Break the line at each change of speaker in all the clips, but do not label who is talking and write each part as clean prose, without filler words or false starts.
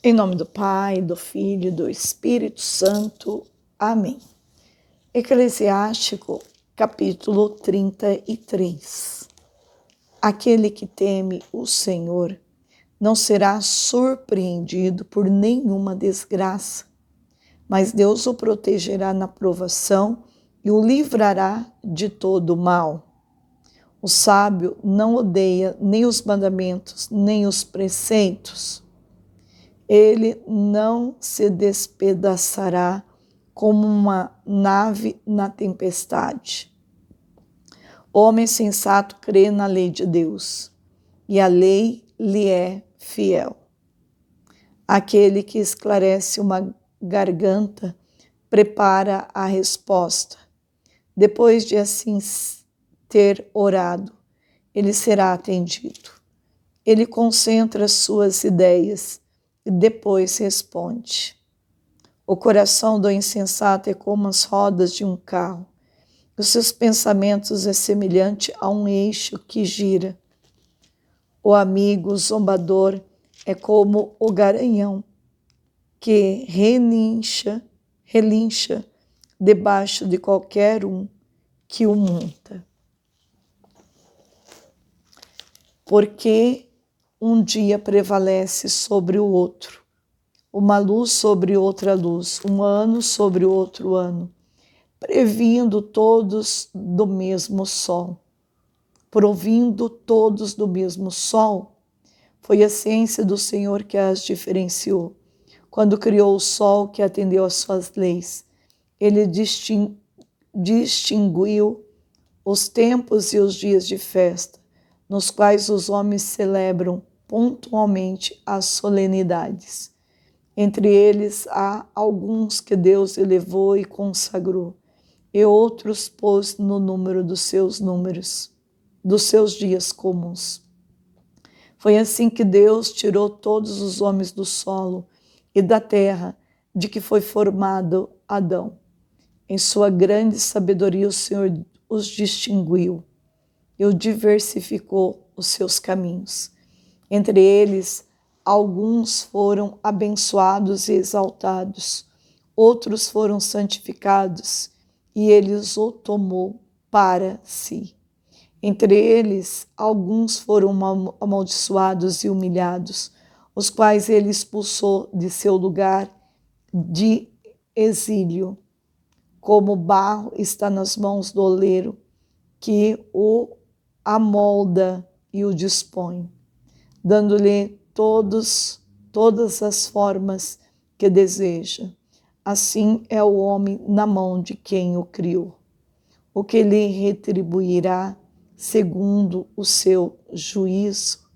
Em nome do Pai, do Filho e do Espírito Santo. Amém. Eclesiástico, capítulo 33. Aquele que teme o Senhor não será surpreendido por nenhuma desgraça, mas Deus o protegerá na provação e o livrará de todo o mal. O sábio não odeia nem os mandamentos, nem os preceitos. Ele não se despedaçará como uma nave na tempestade. O homem sensato crê na lei de Deus, e a lei lhe é fiel. Aquele que esclarece uma garganta prepara a resposta. Depois de assim ter orado, ele será atendido. Ele concentra suas ideias e depois responde. O coração do insensato é como as rodas de um carro. Os seus pensamentos é semelhante a um eixo que gira. O amigo zombador é como o garanhão que relincha debaixo de qualquer um que o monta. Porque um dia prevalece sobre o outro, uma luz sobre outra luz, um ano sobre outro ano, previndo todos do mesmo sol, provindo todos do mesmo sol. Foi a ciência do Senhor que as diferenciou. Quando criou o sol que atendeu às suas leis, ele distinguiu os tempos e os dias de festa, nos quais os homens celebram pontualmente as solenidades. Entre eles há alguns que Deus elevou e consagrou, e outros pôs no número dos seus dias comuns. Foi assim que Deus tirou todos os homens do solo e da terra de que foi formado Adão. Em sua grande sabedoria o Senhor os distinguiu e diversificou os seus caminhos. Entre eles, alguns foram abençoados e exaltados, outros foram santificados e ele os tomou para si. Entre eles, alguns foram amaldiçoados e humilhados, os quais ele expulsou de seu lugar de exílio. Como barro está nas mãos do oleiro, que o amolda e o dispõe, dando-lhe todas as formas que deseja. Assim é o homem na mão de quem o criou, o que lhe retribuirá segundo o seu juízo.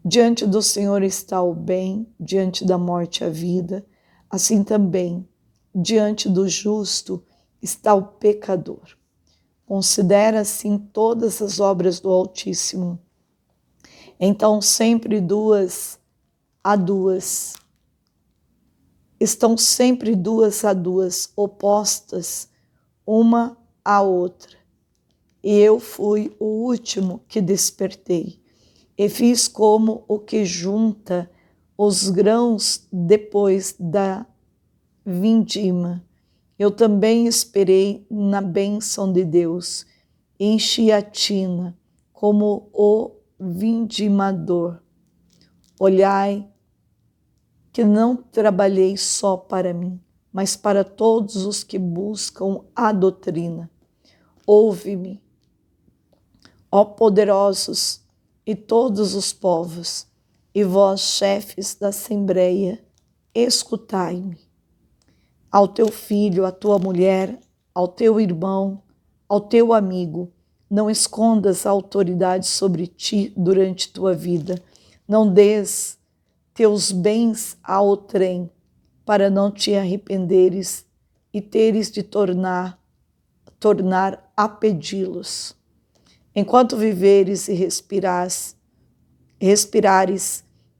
Diante do Senhor está o bem, diante da morte a vida, assim também, diante do justo está o pecador. Considera assim todas as obras do Altíssimo. Então sempre estão sempre duas a duas, opostas uma à outra. E eu fui o último que despertei, e fiz como o que junta os grãos depois da vindima. Eu também esperei na bênção de Deus, e enchi a tina como o vindimador. Olhai que não trabalhei só para mim, mas para todos os que buscam a doutrina. Ouve-me, ó poderosos e todos os povos, e vós, chefes da assembleia, escutai-me. Ao teu filho, à tua mulher, ao teu irmão, ao teu amigo, não escondas a autoridade sobre ti durante tua vida. Não des teus bens ao outrem, para não te arrependeres e teres de tornar a pedi-los. Enquanto viveres e respirares,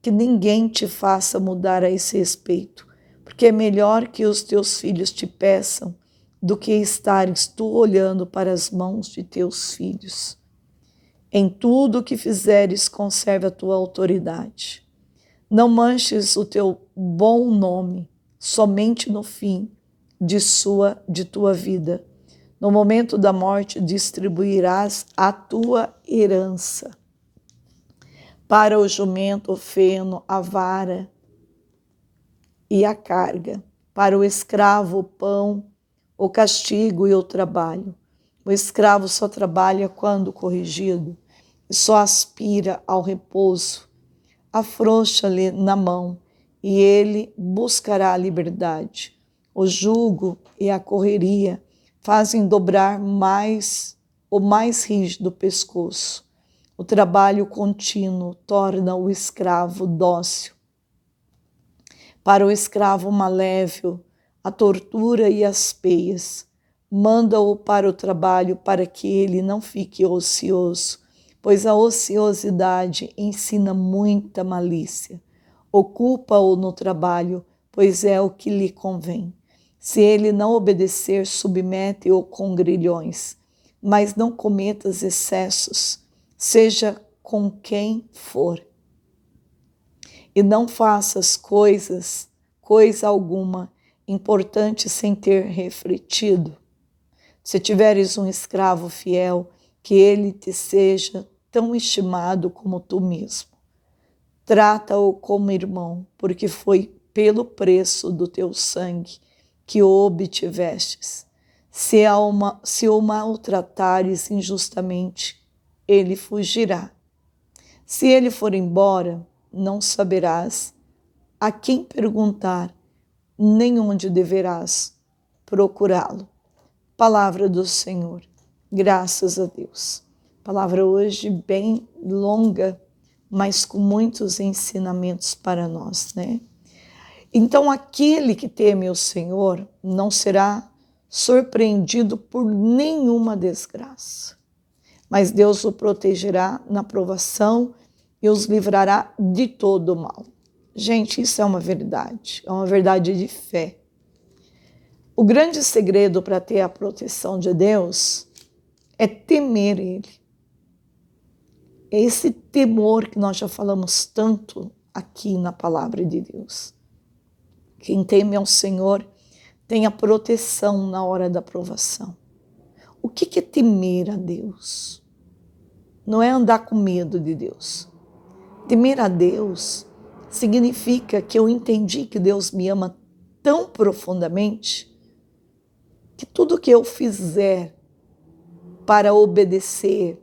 que ninguém te faça mudar a esse respeito, porque é melhor que os teus filhos te peçam do que estares tu olhando para as mãos de teus filhos. Em tudo o que fizeres, conserve a tua autoridade. Não manches o teu bom nome somente no fim de tua vida. No momento da morte distribuirás a tua herança. Para o jumento o feno, a vara e a carga. Para o escravo o pão, o castigo e o trabalho. O escravo só trabalha quando corrigido e só aspira ao repouso. Afrouxa-lhe na mão e ele buscará a liberdade. O jugo e a correria fazem dobrar o mais rígido pescoço. O trabalho contínuo torna o escravo dócil. Para o escravo malévolo, a tortura e as peias. Manda-o para o trabalho para que ele não fique ocioso, pois a ociosidade ensina muita malícia. Ocupa-o no trabalho, pois é o que lhe convém. Se ele não obedecer, submete-o com grilhões, mas não cometas excessos, seja com quem for. E não faças coisa alguma, importante sem ter refletido. Se tiveres um escravo fiel, que ele te seja tão estimado como tu mesmo. Trata-o como irmão, porque foi pelo preço do teu sangue que o obtivestes. Se o maltratares injustamente, ele fugirá. Se ele for embora, não saberás a quem perguntar, nem onde deverás procurá-lo. Palavra do Senhor. Graças a Deus. Palavra hoje bem longa, mas com muitos ensinamentos para nós, né? Então, aquele que teme o Senhor não será surpreendido por nenhuma desgraça, mas Deus o protegerá na provação e os livrará de todo o mal. Gente, isso é uma verdade de fé. O grande segredo para ter a proteção de Deus é temer Ele. É esse temor que nós já falamos tanto aqui na palavra de Deus. Quem teme ao Senhor tem a proteção na hora da provação. O que é temer a Deus? Não é andar com medo de Deus. Temer a Deus significa que eu entendi que Deus me ama tão profundamente que tudo que eu fizer para obedecer,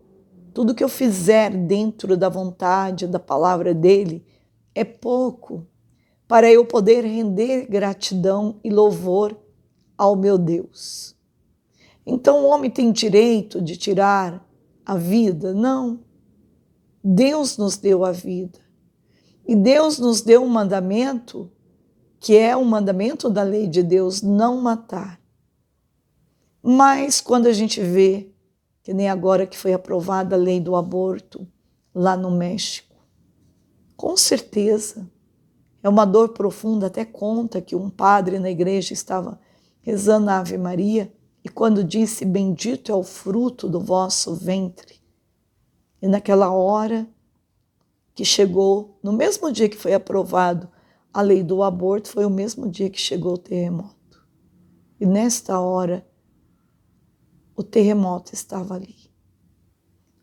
tudo que eu fizer dentro da vontade, da palavra dele, é pouco para eu poder render gratidão e louvor ao meu Deus. Então o homem tem direito de tirar a vida? Não. Deus nos deu a vida. E Deus nos deu um mandamento, que é o mandamento da lei de Deus, não matar. Mas quando a gente vê, que nem agora que foi aprovada a lei do aborto lá no México, com certeza é uma dor profunda. Até conta que um padre na igreja estava rezando a Ave Maria e quando disse: bendito é o fruto do vosso ventre. E naquela hora que chegou, no mesmo dia que foi aprovado a lei do aborto, foi o mesmo dia que chegou o terremoto. E nesta hora, o terremoto estava ali.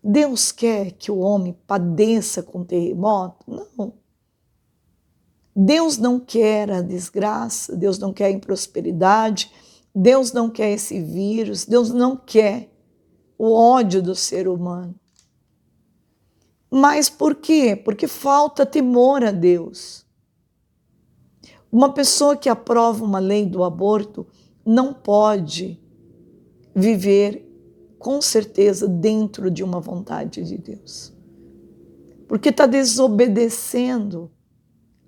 Deus quer que o homem padeça com terremoto? Não. Deus não quer a desgraça, Deus não quer a improsperidade, Deus não quer esse vírus, Deus não quer o ódio do ser humano. Mas por quê? Porque falta temor a Deus. Uma pessoa que aprova uma lei do aborto não pode viver com certeza dentro de uma vontade de Deus. Porque está desobedecendo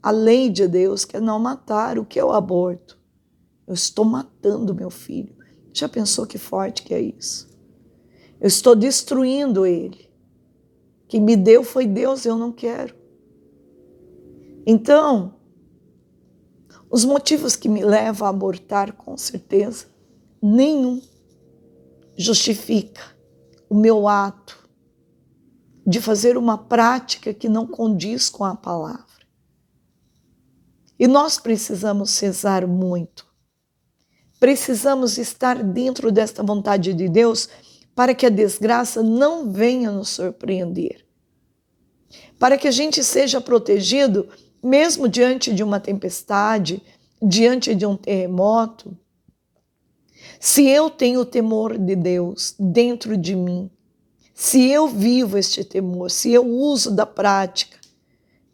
a lei de Deus, que é não matar. O que é o aborto? Eu estou matando meu filho. Já pensou que forte que é isso? Eu estou destruindo ele. Quem me deu foi Deus, eu não quero. Então, os motivos que me levam a abortar, com certeza, nenhum justifica o meu ato de fazer uma prática que não condiz com a palavra. E nós precisamos rezar muito. Precisamos estar dentro desta vontade de Deus para que a desgraça não venha nos surpreender. Para que a gente seja protegido mesmo diante de uma tempestade, diante de um terremoto. Se eu tenho o temor de Deus dentro de mim, se eu vivo este temor, se eu uso da prática,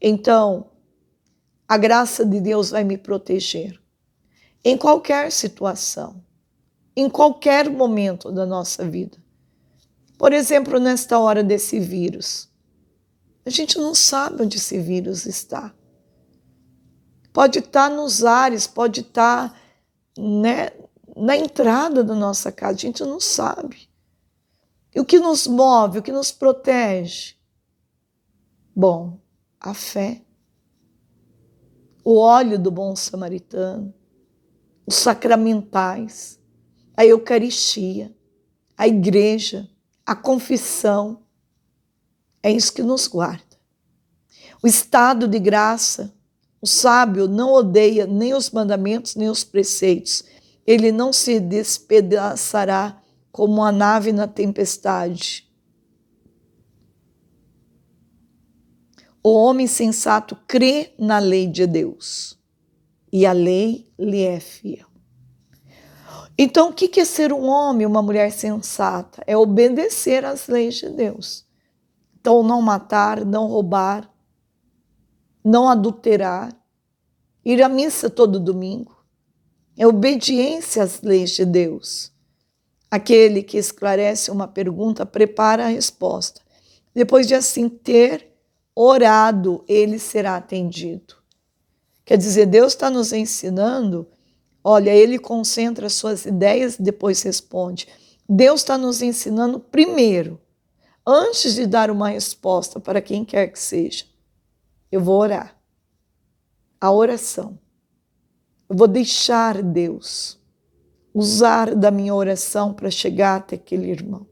então a graça de Deus vai me proteger em qualquer situação, em qualquer momento da nossa vida. Por exemplo, nesta hora desse vírus, a gente não sabe onde esse vírus está. Pode estar nos ares, pode estar, na entrada da nossa casa, a gente não sabe. E o que nos move, o que nos protege? Bom, a fé, o óleo do bom samaritano, os sacramentais, a Eucaristia, a igreja, a confissão. É isso que nos guarda. O estado de graça, o sábio não odeia nem os mandamentos, nem os preceitos. Ele não se despedaçará como a nave na tempestade. O homem sensato crê na lei de Deus e a lei lhe é fiel. Então, o que é ser um homem, uma mulher sensata? É obedecer às leis de Deus. Então, não matar, não roubar, não adulterar, ir à missa todo domingo. É obediência às leis de Deus. Aquele que esclarece uma pergunta prepara a resposta. Depois de assim ter orado, ele será atendido. Quer dizer, Deus está nos ensinando, olha, ele concentra suas ideias e depois responde. Deus está nos ensinando primeiro, antes de dar uma resposta para quem quer que seja, eu vou orar. A oração. Eu vou deixar Deus usar da minha oração para chegar até aquele irmão.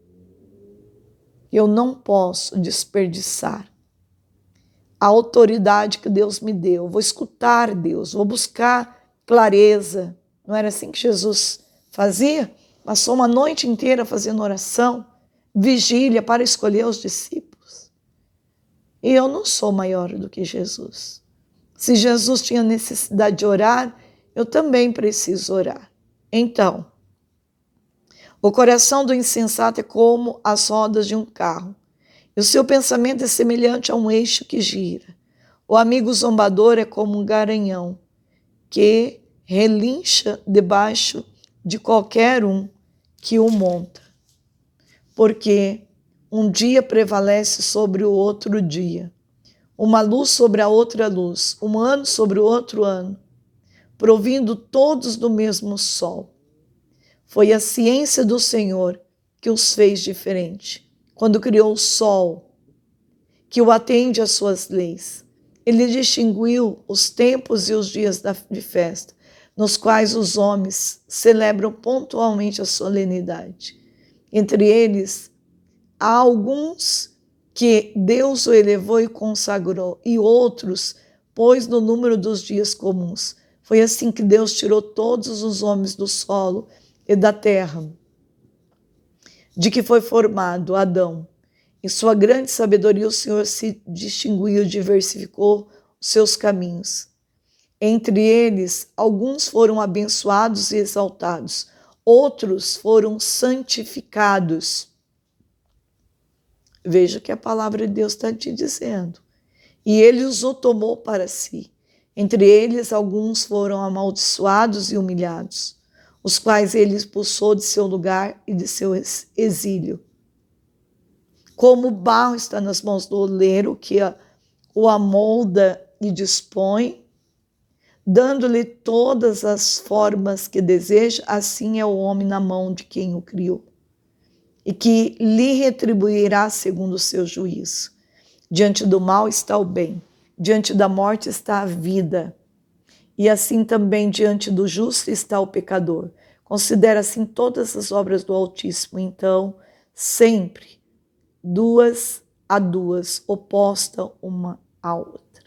Eu não posso desperdiçar a autoridade que Deus me deu. Eu vou escutar Deus, vou buscar clareza. Não era assim que Jesus fazia? Passou uma noite inteira fazendo oração, vigília para escolher os discípulos. E eu não sou maior do que Jesus. Se Jesus tinha necessidade de orar, eu também preciso orar. Então, o coração do insensato é como as rodas de um carro, e o seu pensamento é semelhante a um eixo que gira. O amigo zombador é como um garanhão, que relincha debaixo de qualquer um que o monta. Porque um dia prevalece sobre o outro dia, uma luz sobre a outra luz, um ano sobre o outro ano, provindo todos do mesmo sol. Foi a ciência do Senhor que os fez diferente. Quando criou o sol, que o atende às suas leis, ele distinguiu os tempos e os dias de festa, nos quais os homens celebram pontualmente a solenidade. Entre eles, há alguns que Deus o elevou e consagrou, e outros pôs no número dos dias comuns. Foi assim que Deus tirou todos os homens do solo e da terra, de que foi formado Adão. Em sua grande sabedoria, o Senhor se distinguiu e diversificou os seus caminhos. Entre eles, alguns foram abençoados e exaltados, outros foram santificados. Veja o que a palavra de Deus está te dizendo. E ele os tomou para si. Entre eles, alguns foram amaldiçoados e humilhados, os quais ele expulsou de seu lugar e de seu exílio. Como o barro está nas mãos do oleiro, que o amolda e dispõe, dando-lhe todas as formas que deseja, assim é o homem na mão de quem o criou, e que lhe retribuirá segundo o seu juízo. Diante do mal está o bem, diante da morte está a vida, e assim também diante do justo está o pecador. Considera assim todas as obras do Altíssimo, então sempre duas a duas, oposta uma à outra.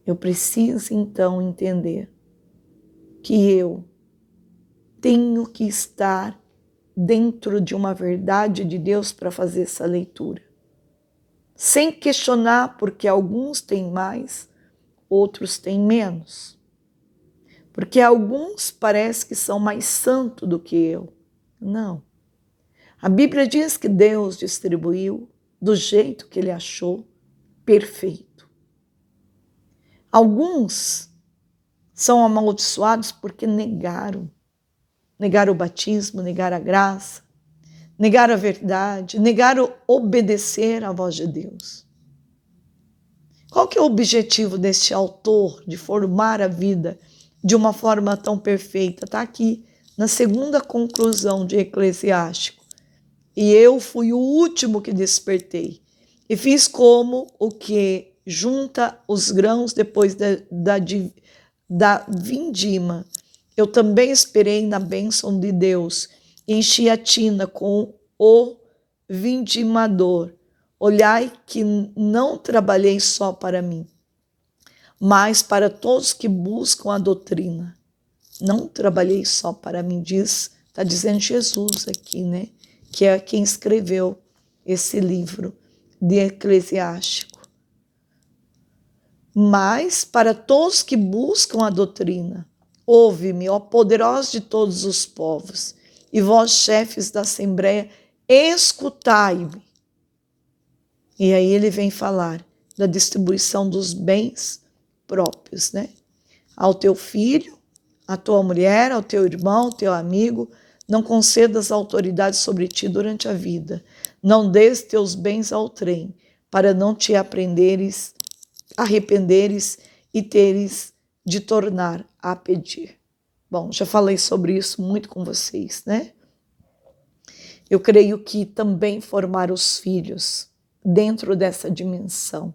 Eu preciso então entender que eu tenho que estar dentro de uma verdade de Deus para fazer essa leitura. Sem questionar, porque alguns têm mais, outros têm menos. Porque alguns parece que são mais santos do que eu. Não. A Bíblia diz que Deus distribuiu do jeito que Ele achou perfeito. Alguns são amaldiçoados porque negaram o batismo, negaram a graça, negaram a verdade, negaram obedecer à voz de Deus. Qual que é o objetivo deste autor de formar a vida de uma forma tão perfeita? Está aqui na segunda conclusão de Eclesiástico. E eu fui o último que despertei, e fiz como o que junta os grãos depois da vindima. Eu também esperei na bênção de Deus, enchi a tina com o vindimador. Olhai que não trabalhei só para mim, mas para todos que buscam a doutrina. Não trabalhei só para mim, está dizendo Jesus aqui, né? Que é quem escreveu esse livro de Eclesiástico. Mas para todos que buscam a doutrina, ouve-me, ó poderosos de todos os povos, e vós, chefes da Assembleia, escutai-me. E aí ele vem falar da distribuição dos bens próprios, né? Ao teu filho, à tua mulher, ao teu irmão, ao teu amigo, não concedas autoridade sobre ti durante a vida. Não des teus bens ao trem, para não te arrependeres e teres de tornar a pedir. Bom, já falei sobre isso muito com vocês, né? Eu creio que também formar os filhos dentro dessa dimensão.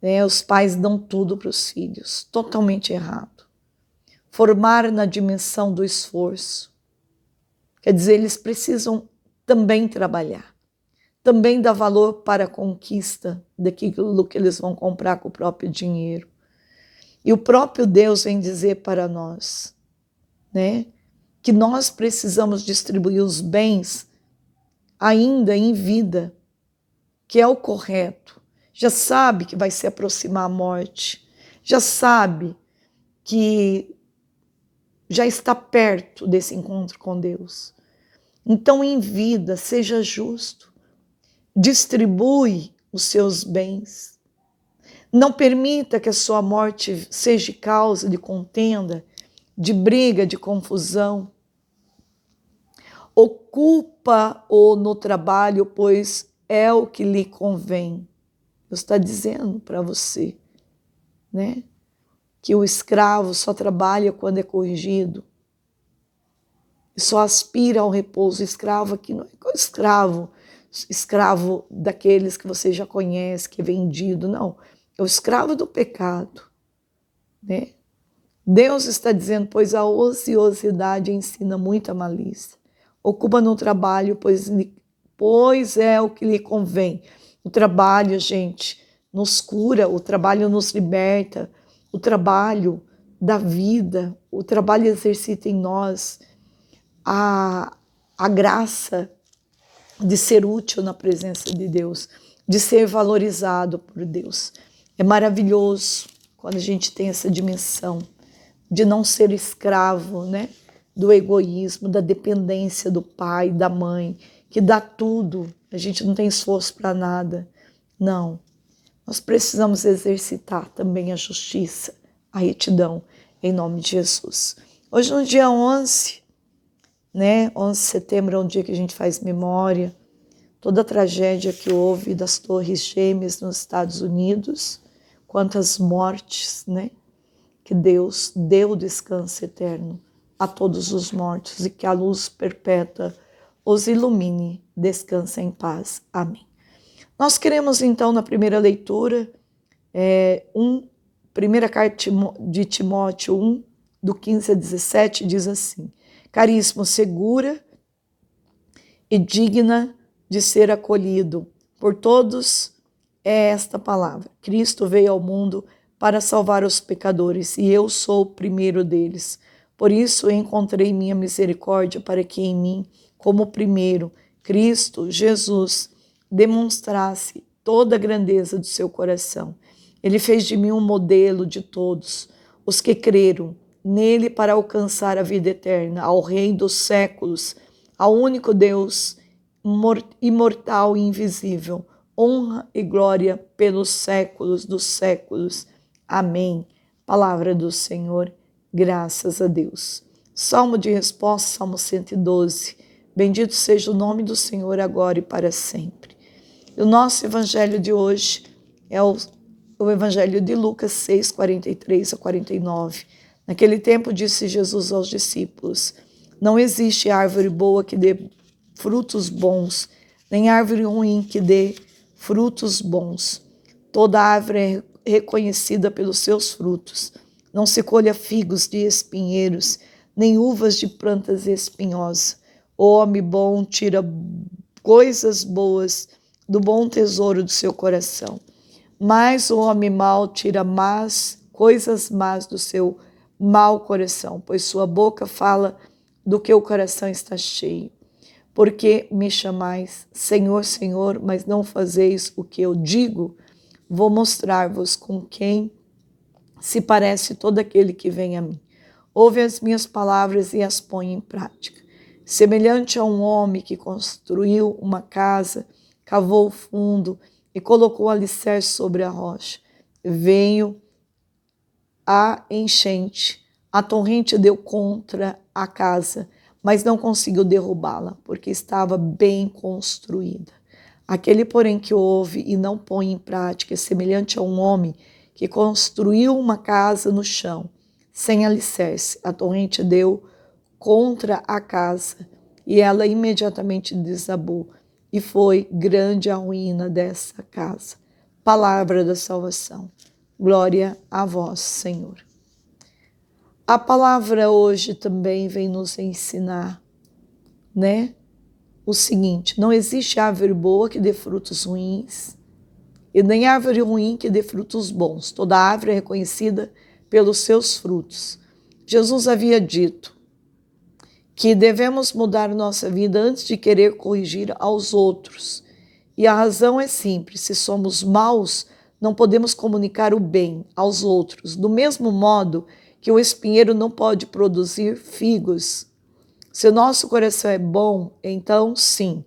Né? Os pais dão tudo para os filhos, totalmente errado. Formar na dimensão do esforço. Quer dizer, eles precisam também trabalhar, também dar valor para a conquista daquilo que eles vão comprar com o próprio dinheiro. E o próprio Deus vem dizer para nós, né, que nós precisamos distribuir os bens ainda em vida, que é o correto. Já sabe que vai se aproximar a morte, já sabe que já está perto desse encontro com Deus. Então, em vida, seja justo, distribui os seus bens. Não permita que a sua morte seja causa de contenda, de briga, de confusão. Ocupa-o no trabalho, pois é o que lhe convém. Deus está dizendo para você, né? Que o escravo só trabalha quando é corrigido. E só aspira ao repouso. O escravo aqui não é escravo daqueles que você já conhece, que é vendido, não. É o escravo do pecado, né? Deus está dizendo, pois a ociosidade ensina muita malícia. Ocupa no trabalho, pois é o que lhe convém. O trabalho, gente, nos cura, o trabalho nos liberta, o trabalho da vida, o trabalho exercita em nós a graça de ser útil na presença de Deus, de ser valorizado por Deus. É maravilhoso quando a gente tem essa dimensão de não ser escravo, né? Do egoísmo, da dependência do pai, da mãe, que dá tudo, a gente não tem esforço para nada. Não, nós precisamos exercitar também a justiça, a retidão, em nome de Jesus. Hoje, no dia 11, né? 11 de setembro é um dia que a gente faz memória, toda a tragédia que houve das Torres Gêmeas nos Estados Unidos, quantas mortes, né? Que Deus deu descanso eterno a todos os mortos e que a luz perpétua os ilumine. Descansa em paz. Amém. Nós queremos então, na primeira leitura, primeira carta de Timóteo 1, do 15 a 17, diz assim: caríssimo, segura e digna de ser acolhido por todos é esta palavra. Cristo veio ao mundo para salvar os pecadores, e eu sou o primeiro deles. Por isso encontrei minha misericórdia para que em mim, como primeiro, Cristo Jesus demonstrasse toda a grandeza do seu coração. Ele fez de mim um modelo de todos os que creram nele para alcançar a vida eterna, ao Rei dos séculos, ao único Deus imortal e invisível, honra e glória pelos séculos dos séculos. Amém. Palavra do Senhor, graças a Deus. Salmo de resposta, Salmo 112. Bendito seja o nome do Senhor agora e para sempre. E o nosso evangelho de hoje é o evangelho de Lucas 6, 43 a 49. Naquele tempo disse Jesus aos discípulos: não existe árvore boa que dê frutos bons, nem árvore ruim que dê frutos bons. Toda árvore é reconhecida pelos seus frutos. Não se colha figos de espinheiros, nem uvas de plantas espinhosas. O homem bom tira coisas boas do bom tesouro do seu coração, mas o homem mau tira coisas más do seu mau coração, pois sua boca fala do que o coração está cheio. Porque me chamais Senhor, Senhor, mas não fazeis o que eu digo? Vou mostrar-vos com quem se parece todo aquele que vem a mim. Ouve as minhas palavras e as põe em prática. Semelhante a um homem que construiu uma casa, cavou fundo e colocou alicerce sobre a rocha. Veio a enchente, a torrente deu contra a casa, mas não conseguiu derrubá-la, porque estava bem construída. Aquele, porém, que ouve e não põe em prática é semelhante a um homem que construiu uma casa no chão, sem alicerce. A torrente deu contra a casa e ela imediatamente desabou, e foi grande a ruína dessa casa. Palavra da salvação. Glória a vós, Senhor. A palavra hoje também vem nos ensinar, o seguinte: não existe árvore boa que dê frutos ruins, e nem árvore ruim que dê frutos bons. Toda árvore é reconhecida pelos seus frutos. Jesus havia dito que devemos mudar nossa vida antes de querer corrigir aos outros. E a razão é simples: se somos maus, não podemos comunicar o bem aos outros. Do mesmo modo que o espinheiro não pode produzir figos. Se o nosso coração é bom, então sim,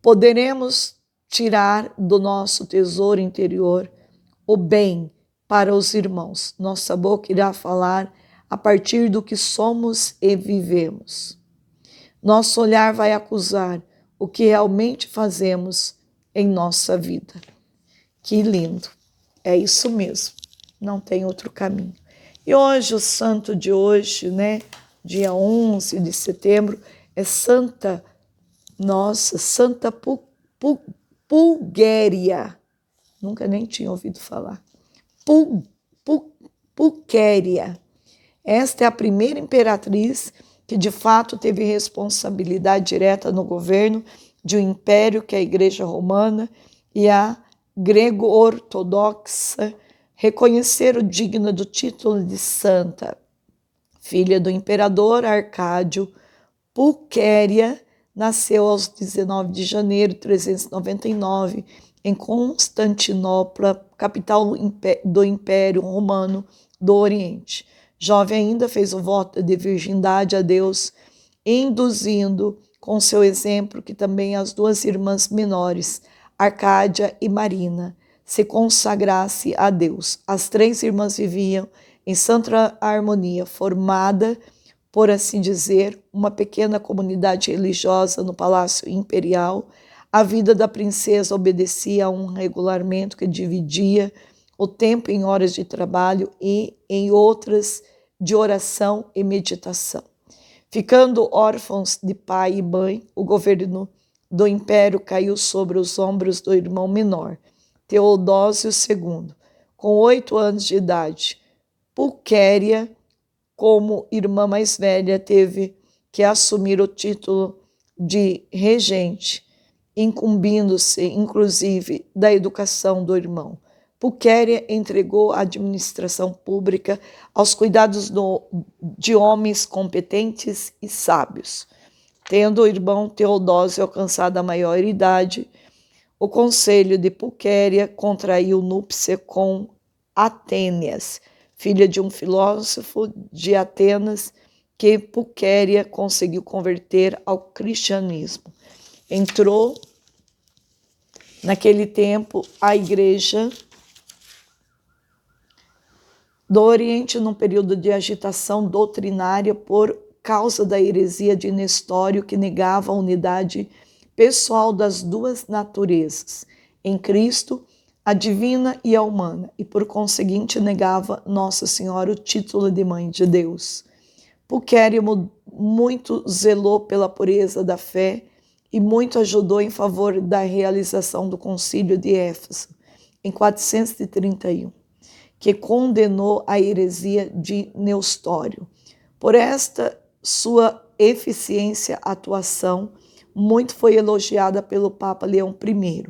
poderemos tirar do nosso tesouro interior o bem para os irmãos. Nossa boca irá falar a partir do que somos e vivemos. Nosso olhar vai acusar o que realmente fazemos em nossa vida. Que lindo! É isso mesmo, não tem outro caminho. E hoje, o santo de hoje, dia 11 de setembro, é Santa Pulquéria. Nunca nem tinha ouvido falar. Pulquéria. Esta é a primeira imperatriz que de fato teve responsabilidade direta no governo de um império que a Igreja Romana e a grego-ortodoxa reconheceram digna do título de santa. Filha do imperador Arcádio, Pulquéria nasceu aos 19 de janeiro de 399 em Constantinopla, capital do Império Romano do Oriente. Jovem ainda, fez o voto de virgindade a Deus, induzindo com seu exemplo que também as duas irmãs menores, Arcádia e Marina, se consagrasse a Deus. As três irmãs viviam em santa harmonia, formada, por assim dizer, uma pequena comunidade religiosa no Palácio Imperial. A vida da princesa obedecia a um regulamento que dividia o tempo em horas de trabalho e em outras de oração e meditação. Ficando órfãos de pai e mãe, o governo do império caiu sobre os ombros do irmão menor, Teodósio II. Com 8 anos de idade, Pulquéria, como irmã mais velha, teve que assumir o título de regente, incumbindo-se, inclusive, da educação do irmão. Pulquéria entregou a administração pública aos cuidados de homens competentes e sábios. Tendo o irmão Teodósio alcançado a maioridade, o conselho de Pulquéria contraiu núpcia com Atênias, filha de um filósofo de Atenas, que Pulquéria conseguiu converter ao cristianismo. Entrou, naquele tempo, a igreja do Oriente num período de agitação doutrinária por causa da heresia de Nestório, que negava a unidade pessoal das duas naturezas, em Cristo, a divina e a humana, e por conseguinte negava Nossa Senhora o título de Mãe de Deus. Pulquéria muito zelou pela pureza da fé e muito ajudou em favor da realização do concílio de Éfeso, em 431, que condenou a heresia de Nestório. Por esta sua eficiência atuação, muito foi elogiada pelo Papa Leão I,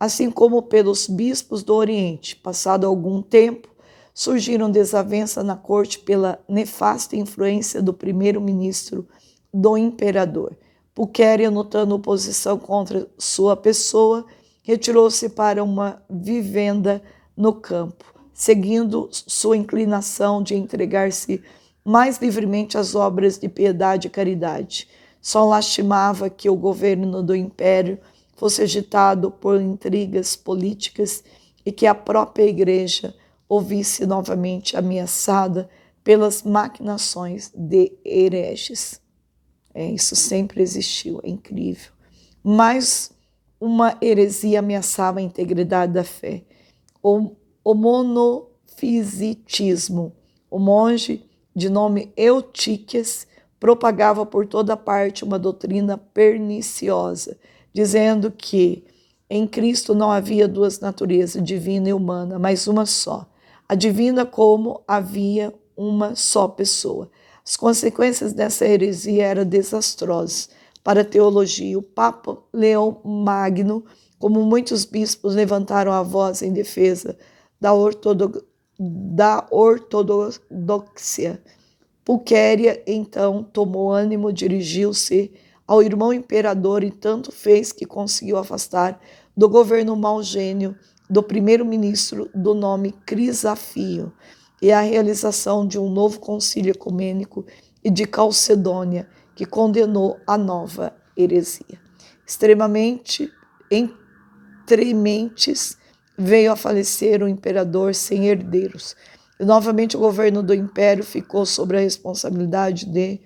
assim como pelos bispos do Oriente. Passado algum tempo, surgiram desavenças na corte pela nefasta influência do primeiro-ministro do imperador. Pulquéria, notando oposição contra sua pessoa, retirou-se para uma vivenda no campo, seguindo sua inclinação de entregar-se mais livremente às obras de piedade e caridade. Só lastimava que o governo do império fosse agitado por intrigas políticas e que a própria igreja ouvisse novamente ameaçada pelas maquinações de hereges. Isso sempre existiu, é incrível. Mas uma heresia ameaçava a integridade da fé. O monofisitismo. O monge, de nome Eutíquias, propagava por toda parte uma doutrina perniciosa, dizendo que em Cristo não havia duas naturezas, divina e humana, mas uma só. A divina como havia uma só pessoa. As consequências dessa heresia eram desastrosas para a teologia. O Papa Leão Magno, como muitos bispos, levantaram a voz em defesa da ortodoxia. Pulquéria, então, tomou ânimo, dirigiu-se ao irmão imperador e tanto fez que conseguiu afastar do governo mau gênio do primeiro-ministro do nome Crisafio e a realização de um novo concílio ecumênico e de Calcedônia, que condenou a nova heresia. Extremamente entrementes veio a falecer o imperador sem herdeiros. E novamente o governo do império ficou sob a responsabilidade de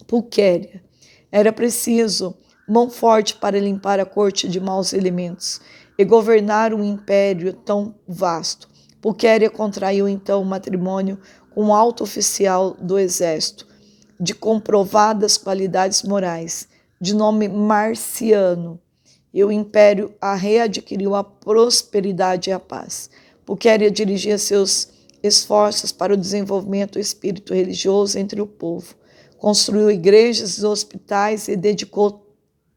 Pulquéria. Era preciso mão forte para limpar a corte de maus elementos e governar um império tão vasto. Pulquéria contraiu então um matrimônio com um alto oficial do exército, de comprovadas qualidades morais, de nome Marciano, e o império readquiriu a prosperidade e a paz. Pulquéria dirigia seus esforços para o desenvolvimento do espírito religioso entre o povo. Construiu igrejas e hospitais e dedicou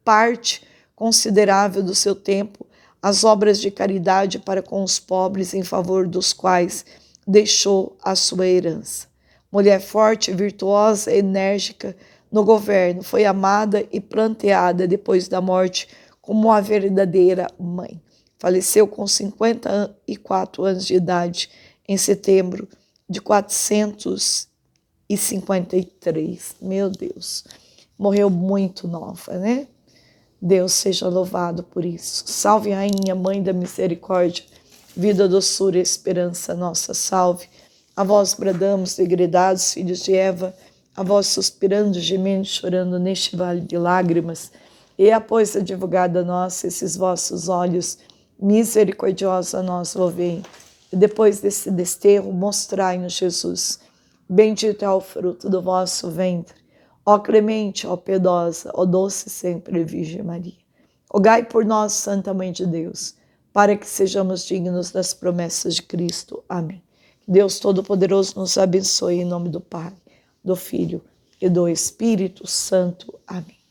parte considerável do seu tempo às obras de caridade para com os pobres, em favor dos quais deixou a sua herança. Mulher forte, virtuosa, enérgica no governo, foi amada e planteada depois da morte como uma verdadeira mãe. Faleceu com 54 anos de idade, em setembro de 453. Meu Deus, morreu muito nova, né? Deus seja louvado por isso. Salve, Rainha, Mãe da Misericórdia, vida, doçura e esperança nossa, salve. A vós bradamos, degredados, filhos de Eva, a vós suspirando, gemendo, chorando neste vale de lágrimas, e após a divulgada nossa, esses vossos olhos, misericordiosa nós louvei. E depois desse desterro, mostrai-nos Jesus. Bendito é o fruto do vosso ventre. Ó clemente, ó piedosa, ó doce sempre Virgem Maria. Rogai por nós, Santa Mãe de Deus, para que sejamos dignos das promessas de Cristo. Amém. Deus Todo-Poderoso nos abençoe em nome do Pai, do Filho e do Espírito Santo. Amém.